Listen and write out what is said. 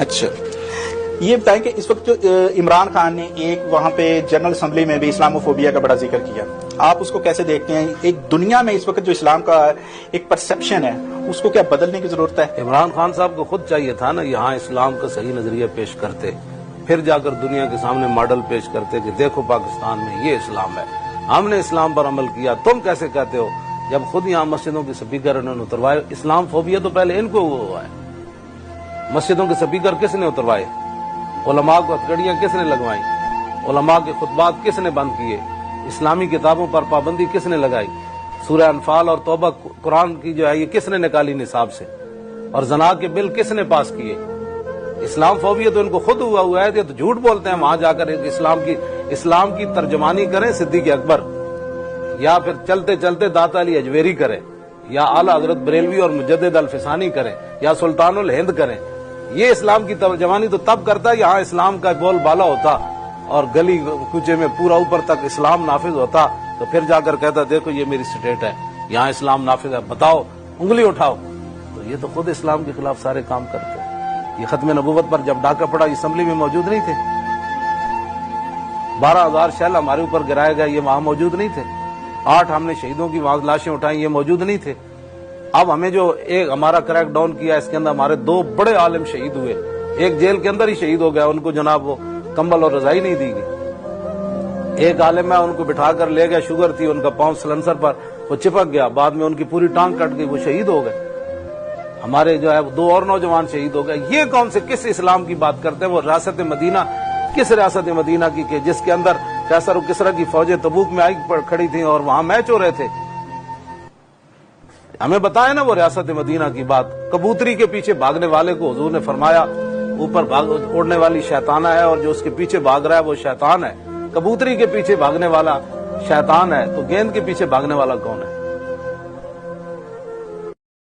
اچھا یہ بتائیں کہ اس وقت جو عمران خان نے ایک وہاں پہ جنرل اسمبلی میں بھی اسلاموفوبیا کا بڑا ذکر کیا، آپ اس کو کیسے دیکھتے ہیں؟ ایک دنیا میں اس وقت جو اسلام کا ایک پرسپشن ہے اس کو کیا بدلنے کی ضرورت ہے؟ عمران خان صاحب کو خود چاہیے تھا نا یہاں اسلام کا صحیح نظریہ پیش کرتے، پھر جا کر دنیا کے سامنے ماڈل پیش کرتے کہ دیکھو پاکستان میں یہ اسلام ہے، ہم نے اسلام پر عمل کیا، تم کیسے کہتے ہو؟ جب خود یہاں مسجدوں کے سپیکر انہوں نے اتروائے، اسلام فوبیا تو پہلے ان کو ہوا ہے۔ مسجدوں کے سپیکر کس نے اتروائے؟ علماء کو ہتھکڑیاں کس نے لگوائیں؟ علماء کے خطبات کس نے بند کیے؟ اسلامی کتابوں پر پابندی کس نے لگائی؟ سورہ انفال اور توبہ قرآن کی جو ہے یہ کس نے نکالی نصاب سے؟ اور زنا کے بل کس نے پاس کیے؟ اسلام فوبیا تو ان کو خود ہوا ہے، یہ تو جھوٹ بولتے ہیں۔ وہاں جا کر اسلام کی ترجمانی کریں صدیق اکبر، یا پھر چلتے چلتے داتا علی اجویری کریں، یا اعلیٰ حضرت بریلوی اور مجدد الفسانی کریں، یا سلطان الہند کریں۔ یہ اسلام کی ترجمانی تو تب کرتا ہے یہاں اسلام کا بول بالا ہوتا اور گلی کوچے میں پورا اوپر تک اسلام نافذ ہوتا، تو پھر جا کر کہتا دیکھو یہ میری سٹیٹ ہے، یہاں اسلام نافذ ہے، بتاؤ، انگلی اٹھاؤ۔ تو یہ تو خود اسلام کے خلاف سارے کام کرتے ہیں۔ یہ ختم نبوت پر جب ڈاکہ پڑا اسمبلی میں موجود نہیں تھے، 12,000 شیل ہمارے اوپر گرائے گئے، یہ وہاں موجود نہیں تھے۔ 8 ہم نے شہیدوں کی وہاں لاشیں اٹھائیں، یہ موجود نہیں تھے۔ اب ہمیں جو ایک ہمارا کریک ڈاؤن کیا اس کے اندر ہمارے 2 بڑے عالم شہید ہوئے، ایک جیل کے اندر ہی شہید ہو گیا، ان کو جناب وہ کمبل اور رضائی نہیں دی گئی۔ ایک عالم ہے ان کو بٹھا کر لے گیا، شوگر تھی ان کا، پاؤں سلنسر پر وہ چپک گیا، بعد میں ان کی پوری ٹانگ کٹ گئی، وہ شہید ہو گئے۔ ہمارے جو ہے 2 اور نوجوان شہید ہو گئے۔ یہ کون سے کس اسلام کی بات کرتے ہیں؟ وہ ریاست مدینہ، کس ریاست مدینہ کی کہ جس کے اندر قیصر و کسریٰ کی فوجیں تبوک میں آئی کھڑی تھیں اور وہاں میچ ہو رہے تھے؟ ہمیں بتائیں نا وہ ریاست مدینہ کی بات۔ کبوتری کے پیچھے بھاگنے والے کو حضور نے فرمایا اوپر اڑنے والی شیطانہ ہے، اور جو اس کے پیچھے بھاگ رہا ہے وہ شیطان ہے۔ کبوتری کے پیچھے بھاگنے والا شیطان ہے، تو گیند کے پیچھے بھاگنے والا کون ہے؟